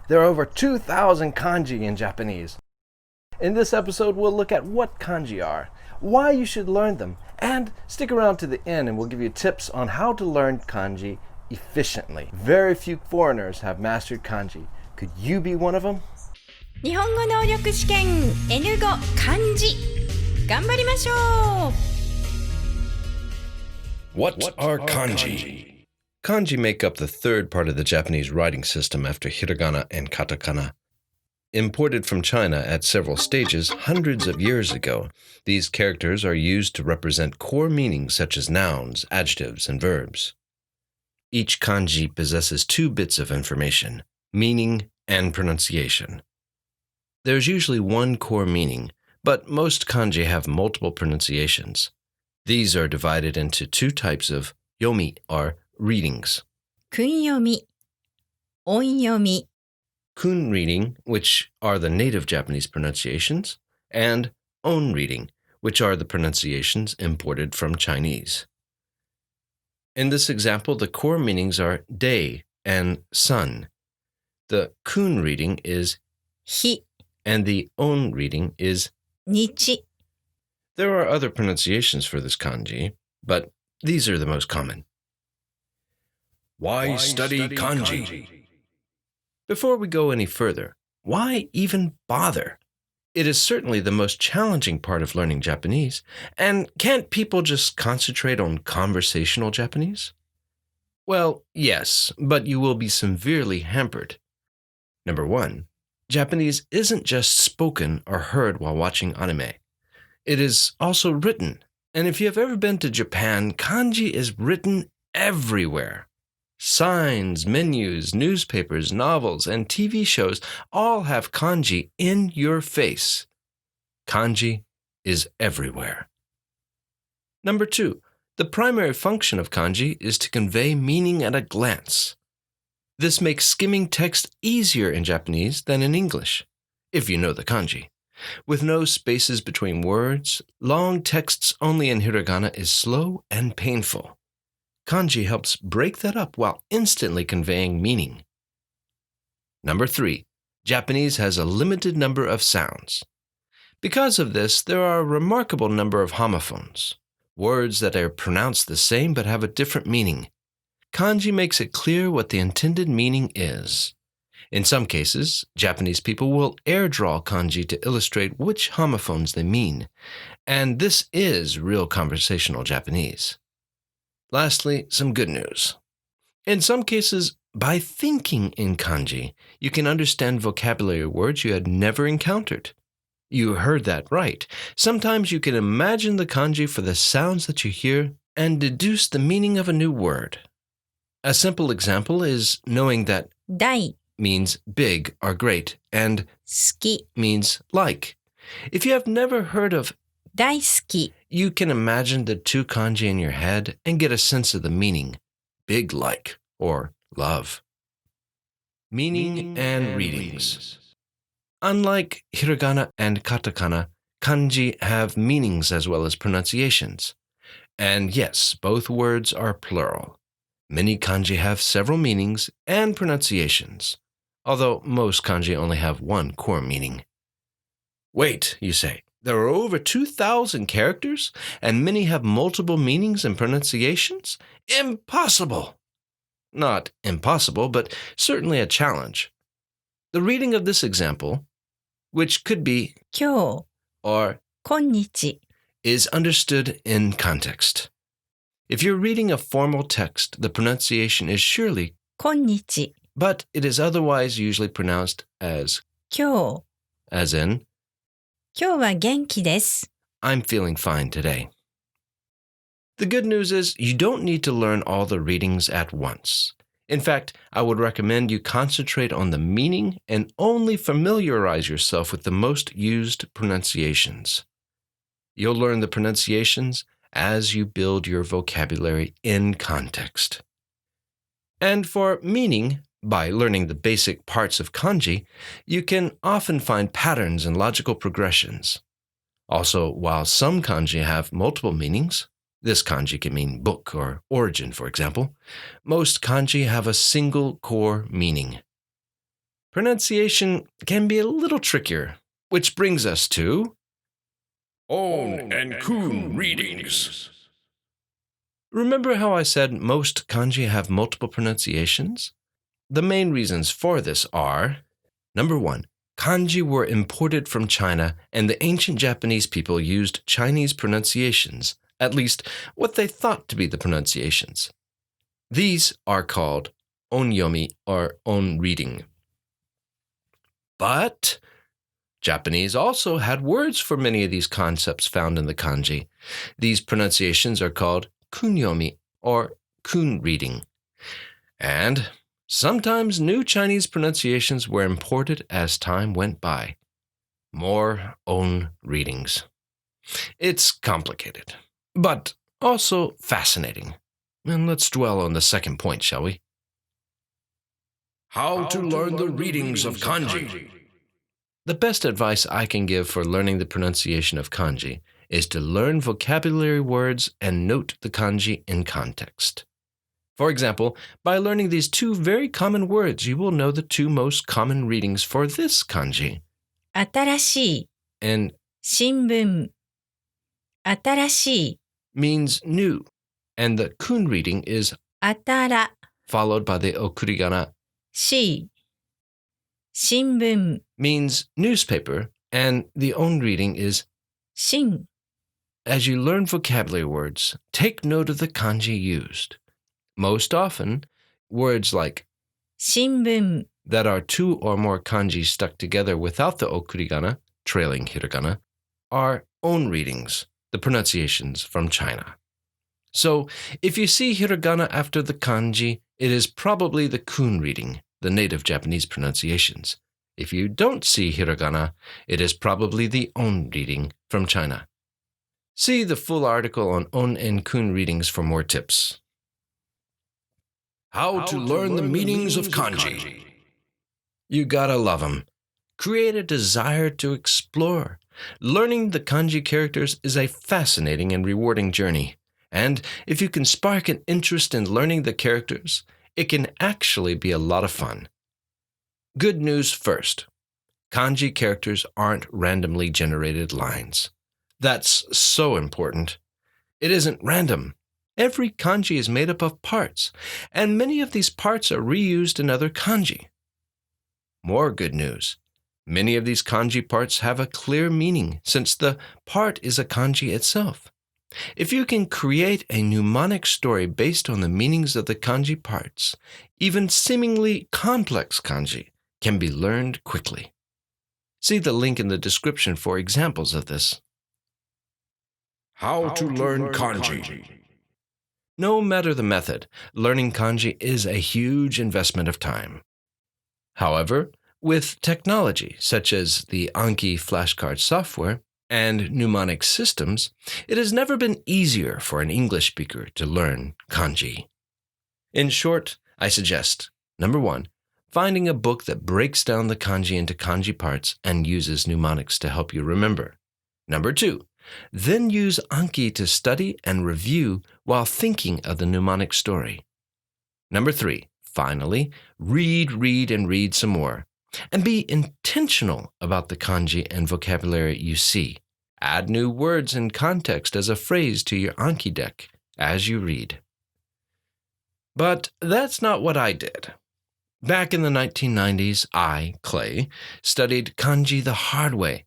There are over 2,000 kanji in Japanese. In this episode, we'll look at what kanji are, why you should learn them, and stick around to the end and we'll give you tips on how to learn kanji efficiently. Very few foreigners have mastered kanji. Could you be one of them? 日本語能力試験 N 語漢字頑張りましょう What are kanji? Kanji make up the third part of the Japanese writing system after hiragana and katakana. Imported from China at several stages hundreds of years ago, these characters are used to represent core meanings such as nouns, adjectives, and verbs. Each kanji possesses two bits of information, meaning and pronunciation. There's usually one core meaning, but most kanji have multiple pronunciations. These are divided into two types of yomi, or readings. 訓読み音読み Kun reading, which are the native Japanese pronunciations, and on reading, which are the pronunciations imported from Chinese. In this example, the core meanings are day and sun. The kun reading is 日 and the on reading is 日 There are other pronunciations for this kanji, but these are the most common. Why study kanji? Before we go any further, why even bother? It is certainly the most challenging part of learning Japanese, and can't people just concentrate on conversational Japanese? Well, yes, but you will be severely hampered. Number one, Japanese isn't just spoken or heard while watching anime. It is also written, and if you have ever been to Japan, kanji is written everywhere. Signs, menus, newspapers, novels, and TV shows all have kanji in your face. Kanji is everywhere. Number two, the primary function of kanji is to convey meaning at a glance. This makes skimming text easier in Japanese than in English, if you know the kanji. With no spaces between words, long texts only in hiragana is slow and painful. Kanji helps break that up while instantly conveying meaning. Number three, Japanese has a limited number of sounds. Because of this, there are a remarkable number of homophones, words that are pronounced the same but have a different meaning. Kanji makes it clear what the intended meaning is. In some cases, Japanese people will air draw kanji to illustrate which homophones they mean, and this is real conversational Japanese. Lastly, some good news. In some cases, by thinking in kanji, you can understand vocabulary words you had never encountered. You heard that right. Sometimes you can imagine the kanji for the sounds that you hear and deduce the meaning of a new word. A simple example is knowing that 大 means big or great and 好き means like. If you have never heard of, 大好き you can imagine the two kanji in your head and get a sense of the meaning, big like or love. Meaning and readings. Unlike hiragana and katakana, kanji have meanings as well as pronunciations. And yes, both words are plural. Many kanji have several meanings and pronunciations, although most kanji only have one core meaning. Wait, you say, there are over 2,000 characters, and many have multiple meanings and pronunciations? Impossible! Not impossible, but certainly a challenge. The reading of this example, which could be 今日 or 今日 is understood in context. If you're reading a formal text, the pronunciation is surely, 今日 but it is otherwise usually pronounced as 今日 as in, 今日は元気です I'm feeling fine today. The good news is you don't need to learn all the readings at once. In fact, I would recommend you concentrate on the meaning and only familiarize yourself with the most used pronunciations. You'll learn the pronunciations as you build your vocabulary in context. And for meaning, by learning the basic parts of kanji, you can often find patterns and logical progressions. Also, while some kanji have multiple meanings, this kanji can mean book or origin, for example, most kanji have a single core meaning. pronunciation can be a little trickier, which brings us to On and kun readings. remember how I said most kanji have multiple pronunciations? The main reasons for this are, number one, kanji were imported from China and the ancient Japanese people used Chinese pronunciations, at least what they thought to be the pronunciations. These are called on yomi or on reading. But Japanese also had words for many of these concepts found in the kanji. These pronunciations are called kunyomi or kun reading. And sometimes new Chinese pronunciations were imported as time went by. More on readings. It's complicated, but also fascinating. And let's dwell on the second point, shall we? How to learn the readings of kanji. The best advice I can give for learning the pronunciation of kanji is to learn vocabulary words and note the kanji in context. For example, by learning these two very common words, you will know the two most common readings for this kanji. 新しい And 新聞新しい means new, and the kun reading is 新 followed by the okurigana, しい新聞 means newspaper, and the on reading is 新 as you learn vocabulary words, take note of the kanji used. Most often, words like 新聞 that are two or more kanji stuck together without the okurigana, trailing hiragana, are on readings, the pronunciations from China. So, if you see hiragana after the kanji, it is probably the kun reading, the native Japanese pronunciations. If you don't see hiragana, it is probably the on reading from China. See the full article on on and kun readings for more tips. How to learn the meanings of kanji. You gotta love them. Create a desire to explore. Learning the kanji characters is a fascinating and rewarding journey. And if you can spark an interest in learning the characters, it can actually be a lot of fun. Good news first. Kanji characters aren't randomly generated lines. That's so important. It isn't random. Every kanji is made up of parts, and many of these parts are reused in other kanji. More good news. Many of these kanji parts have a clear meaning since the part is a kanji itself. If you can create a mnemonic story based on the meanings of the kanji parts, even seemingly complex kanji can be learned quickly. See the link in the description for examples of this. How to learn kanji. No matter the method, learning kanji is a huge investment of time. However, with technology such as the Anki flashcard software and mnemonic systems, it has never been easier for an English speaker to learn kanji. In short, I suggest, number one, finding a book that breaks down the kanji into kanji parts and uses mnemonics to help you remember. Number two, then use Anki to study and review while thinking of the mnemonic story. Number three, finally, read some more. And be intentional about the kanji and vocabulary you see. Add new words and context as a phrase to your Anki deck as you read. But that's not what I did. Back in the 1990s, I, Clay, studied kanji the hard way.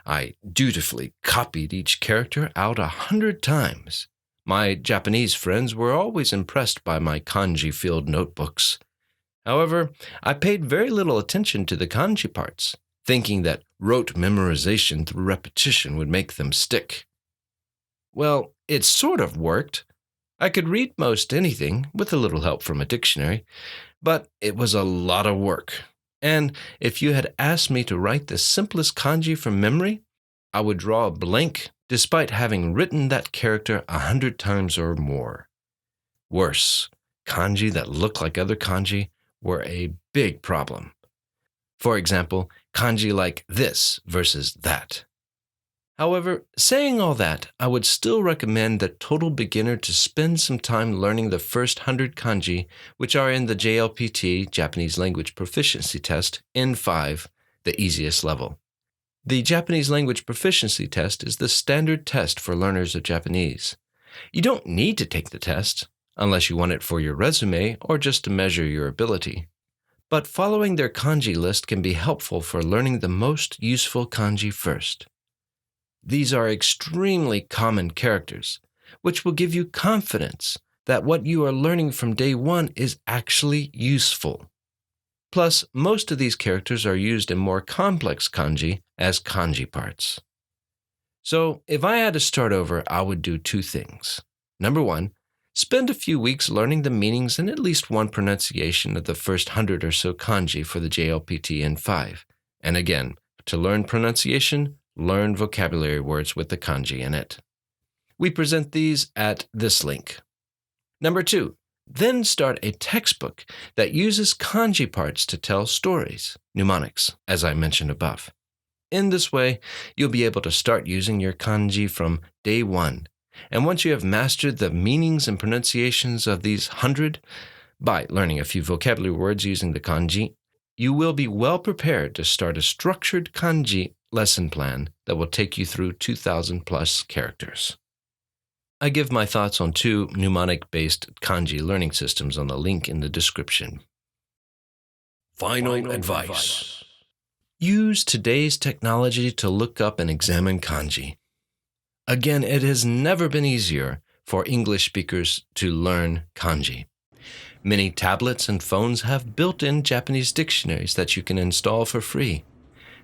I dutifully copied each character out 100 times. My Japanese friends were always impressed by my kanji-filled notebooks. However, I paid very little attention to the kanji parts, thinking that rote memorization through repetition would make them stick. Well, it sort of worked. I could read most anything, with a little help from a dictionary, but it was a lot of work. And if you had asked me to write the simplest kanji from memory, I would draw a blank despite having written that character 100 times or more. Worse, kanji that looked like other kanji were a big problem. For example, kanji like this versus that. However, saying all that, I would still recommend that total beginner to spend some time learning the first 100 kanji, which are in the JLPT, Japanese Language Proficiency Test, N5, the easiest level. The Japanese Language Proficiency Test is the standard test for learners of Japanese. You don't need to take the test, unless you want it for your resume or just to measure your ability. But following their kanji list can be helpful for learning the most useful kanji first. These are extremely common characters, which will give you confidence that what you are learning from day one is actually useful. Plus, most of these characters are used in more complex kanji as kanji parts. So, if I had to start over, I would do two things. Number one, spend a few weeks learning the meanings and at least one pronunciation of the first 100 or so kanji for the JLPT N5. And again, to learn pronunciation, learn vocabulary words with the kanji in it. We present these at this link. Number two, then start a textbook that uses kanji parts to tell stories, mnemonics, as I mentioned above. In this way, you'll be able to start using your kanji from day one. And once you have mastered the meanings and pronunciations of these 100, by learning a few vocabulary words using the kanji, you will be well prepared to start a structured kanji lesson plan that will take you through 2,000 plus characters. I give my thoughts on two mnemonic-based kanji learning systems on the link in the description. Final advice. Use today's technology to look up and examine kanji. Again, it has never been easier for English speakers to learn kanji. Many tablets and phones have built-in Japanese dictionaries that you can install for free.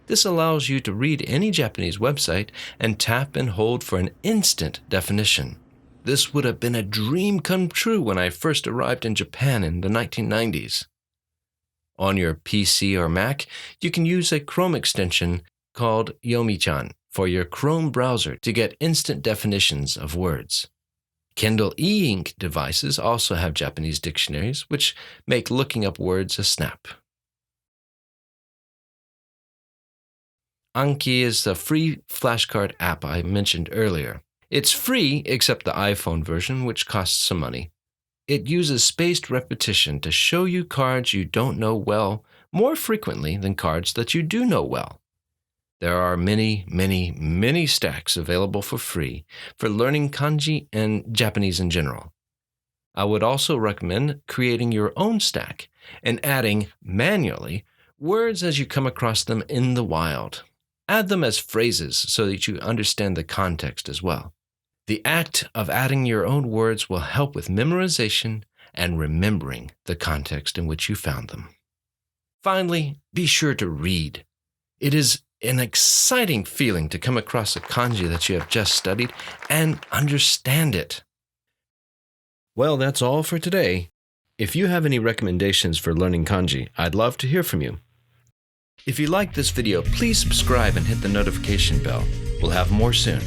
This allows you to read any Japanese website and tap and hold for an instant definition. This would have been a dream come true when I first arrived in Japan in the 1990s. On your PC or Mac, you can use a Chrome extension called Yomi-chan for your Chrome browser to get instant definitions of words. Kindle e-ink devices also have Japanese dictionaries, which make looking up words a snap. Anki is the free flashcard app I mentioned earlier. It's free except the iPhone version, which costs some money. It uses spaced repetition to show you cards you don't know well more frequently than cards that you do know well. There are many, many, many stacks available for free for learning kanji and Japanese in general. I would also recommend creating your own stack and adding manually words as you come across them in the wild. Add them as phrases so that you understand the context as well. The act of adding your own words will help with memorization and remembering the context in which you found them. Finally, be sure to read. It is an exciting feeling to come across a kanji that you have just studied and understand it. Well, that's all for today. If you have any recommendations for learning kanji, I'd love to hear from you. If you liked this video, please subscribe and hit the notification bell. We'll have more soon.